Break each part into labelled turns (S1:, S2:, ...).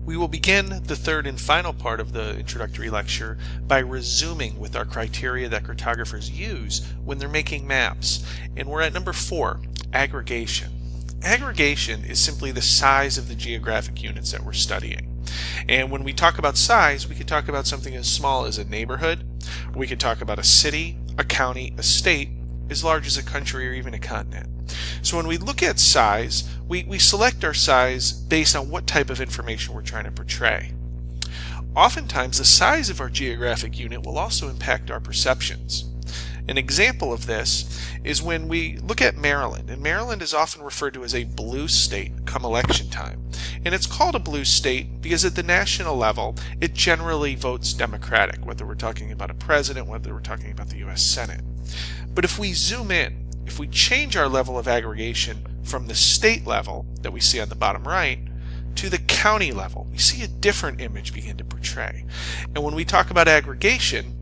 S1: We will begin the third and final part of the introductory lecture by resuming with our criteria that cartographers use when they're making maps. And we're at number 4, aggregation. Aggregation is simply the size of the geographic units that we're studying. And when we talk about size, we could talk about something as small as a neighborhood. We could talk about a city, a county, a state, as large as a country or even a continent. So when we look at size, we select our size based on what type of information we're trying to portray. Oftentimes, the size of our geographic unit will also impact our perceptions. An example of this is when we look at Maryland, and Maryland is often referred to as a blue state come election time. And it's called a blue state because at the national level, it generally votes Democratic, whether we're talking about a president, whether we're talking about the U.S. Senate. But if we zoom in, if we change our level of aggregation from the state level that we see on the bottom right to the county level, we see a different image begin to portray. And when we talk about aggregation,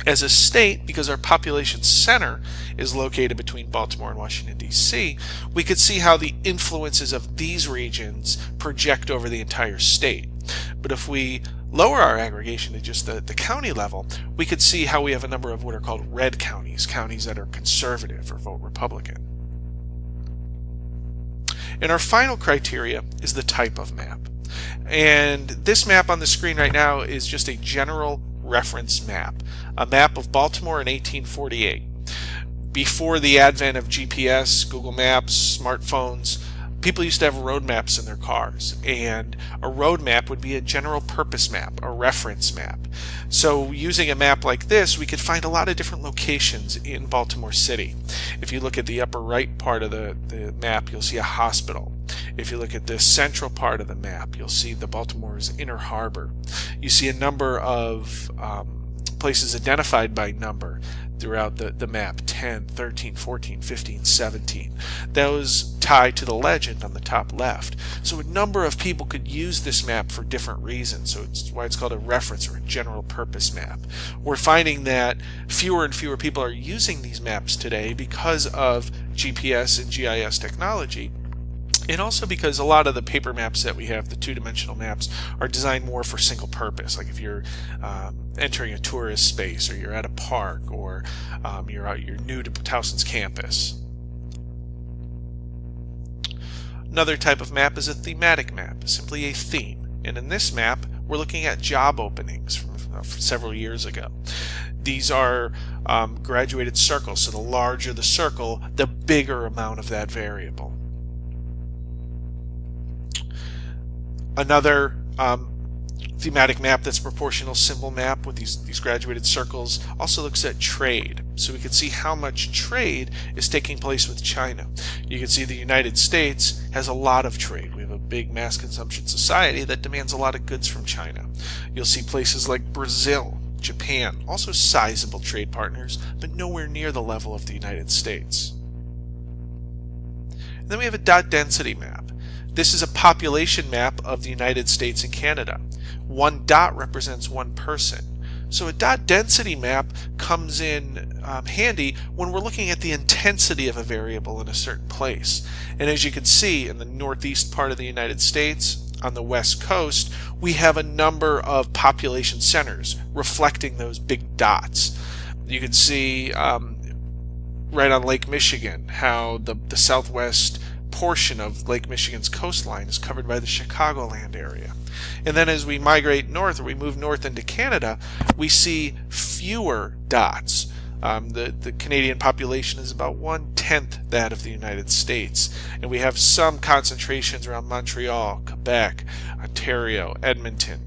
S1: as a state, because our population center is located between Baltimore and Washington, D.C., we could see how the influences of these regions project over the entire state. But if we lower our aggregation to just the county level, we could see how we have a number of what are called red counties, counties that are conservative or vote Republican. And our final criteria is the type of map. And this map on the screen right now is just a general reference map, a map of Baltimore in 1848. Before the advent of GPS, Google Maps, smartphones, people used to have road maps in their cars, and a road map would be a general purpose map, a reference map. So using a map like this, we could find a lot of different locations in Baltimore City. If you look at the upper right part of the map, you'll see a hospital. If you look at the central part of the map, you'll see the Baltimore's Inner Harbor. You see a number of places identified by number throughout the map, 10, 13, 14, 15, 17. Those tie to the legend on the top left. So a number of people could use this map for different reasons. So it's why it's called a reference or a general purpose map. We're finding that fewer and fewer people are using these maps today because of GPS and GIS technology. And also because a lot of the paper maps that we have, the two-dimensional maps, are designed more for single purpose. Like if you're entering a tourist space, or you're at a park, or you're new to Towson's campus. Another type of map is a thematic map, simply a theme. And in this map, we're looking at job openings from several years ago. These are graduated circles, so the larger the circle, the bigger amount of that variable. Another thematic map that's proportional symbol map with these graduated circles also looks at trade. So we can see how much trade is taking place with China. You can see the United States has a lot of trade. We have a big mass consumption society that demands a lot of goods from China. You'll see places like Brazil, Japan, also sizable trade partners, but nowhere near the level of the United States. And then we have a dot density map. This is a population map of the United States and Canada. One dot represents one person. So a dot density map comes in handy when we're looking at the intensity of a variable in a certain place. And as you can see in the northeast part of the United States, on the west coast, we have a number of population centers reflecting those big dots. You can see right on Lake Michigan how the southwest portion of Lake Michigan's coastline is covered by the Chicagoland area. And then as we migrate north, or we move north into Canada, we see fewer dots. The Canadian population is about 1/10 that of the United States. And we have some concentrations around Montreal, Quebec, Ontario, Edmonton,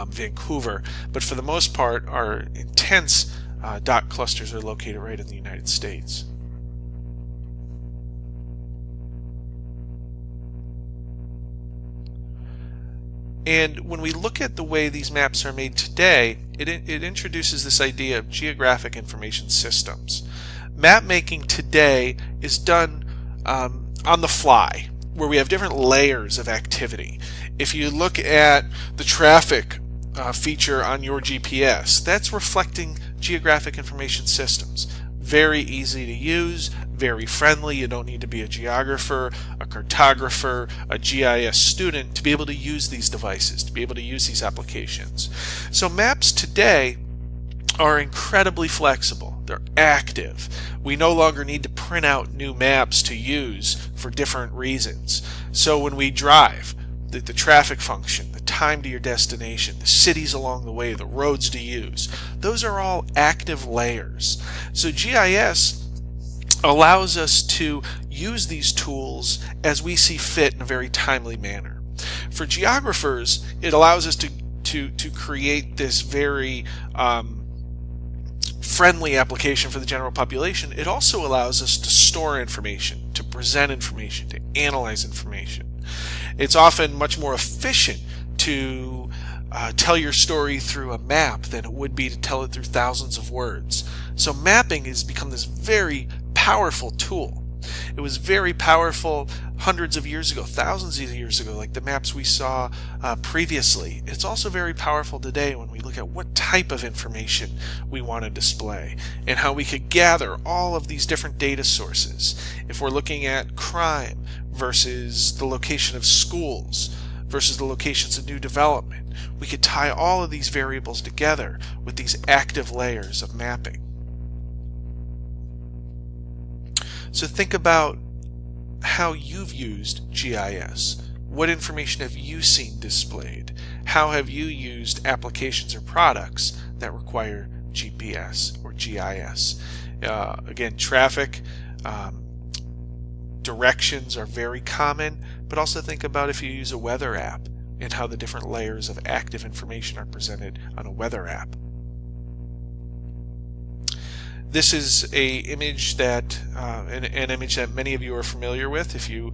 S1: Vancouver. But for the most part, our intense dot clusters are located right in the United States. And when we look at the way these maps are made today, it introduces this idea of geographic information systems. Map making today is done on the fly, where we have different layers of activity. If you look at the traffic feature on your GPS, that's reflecting geographic information systems. Very easy to use, very friendly. You don't need to be a geographer, a cartographer, a GIS student to be able to use these devices, to be able to use these applications. So maps today are incredibly flexible. They're active. We no longer need to print out new maps to use for different reasons. So when we drive, the traffic function, the time to your destination, the cities along the way, the roads to use, those are all active layers. So GIS allows us to use these tools as we see fit in a very timely manner. For geographers, it allows us to create this very friendly application for the general population. It also allows us to store information, to present information, to analyze information. It's often much more efficient to tell your story through a map than it would be to tell it through thousands of words. So mapping has become this very powerful tool. It was very powerful hundreds of years ago, thousands of years ago, like the maps we saw previously. It's also very powerful today when we look at what type of information we want to display and how we could gather all of these different data sources. If we're looking at crime versus the location of schools versus the locations of new development, we could tie all of these variables together with these active layers of mapping. So think about how you've used GIS. What information have you seen displayed? How have you used applications or products that require GPS or GIS? Again, traffic, directions are very common, but also think about if you use a weather app and how the different layers of active information are presented on a weather app. This is an image that many of you are familiar with if you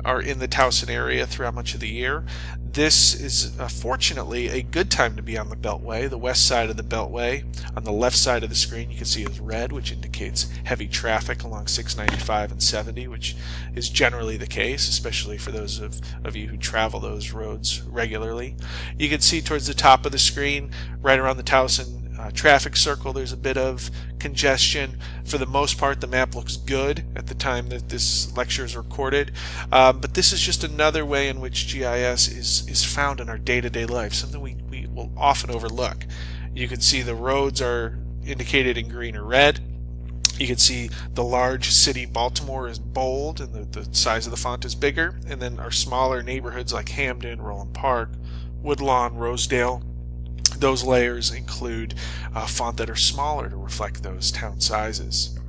S1: are in the Towson area throughout much of the year. This is fortunately a good time to be on the Beltway, the west side of the Beltway. On the left side of the screen you can see is red, which indicates heavy traffic along 695 and 70, which is generally the case, especially for those of you who travel those roads regularly. You can see towards the top of the screen, right around the Towson traffic circle, there's a bit of congestion. For the most part, the map looks good at the time that this lecture is recorded, but this is just another way in which GIS is found in our day-to-day life, something we will often overlook. You can see the roads are indicated in green or red. You can see the large city Baltimore is bold and the size of the font is bigger, and then our smaller neighborhoods like Hamden, Roland Park, Woodlawn, Rosedale, those layers include font that are smaller to reflect those town sizes.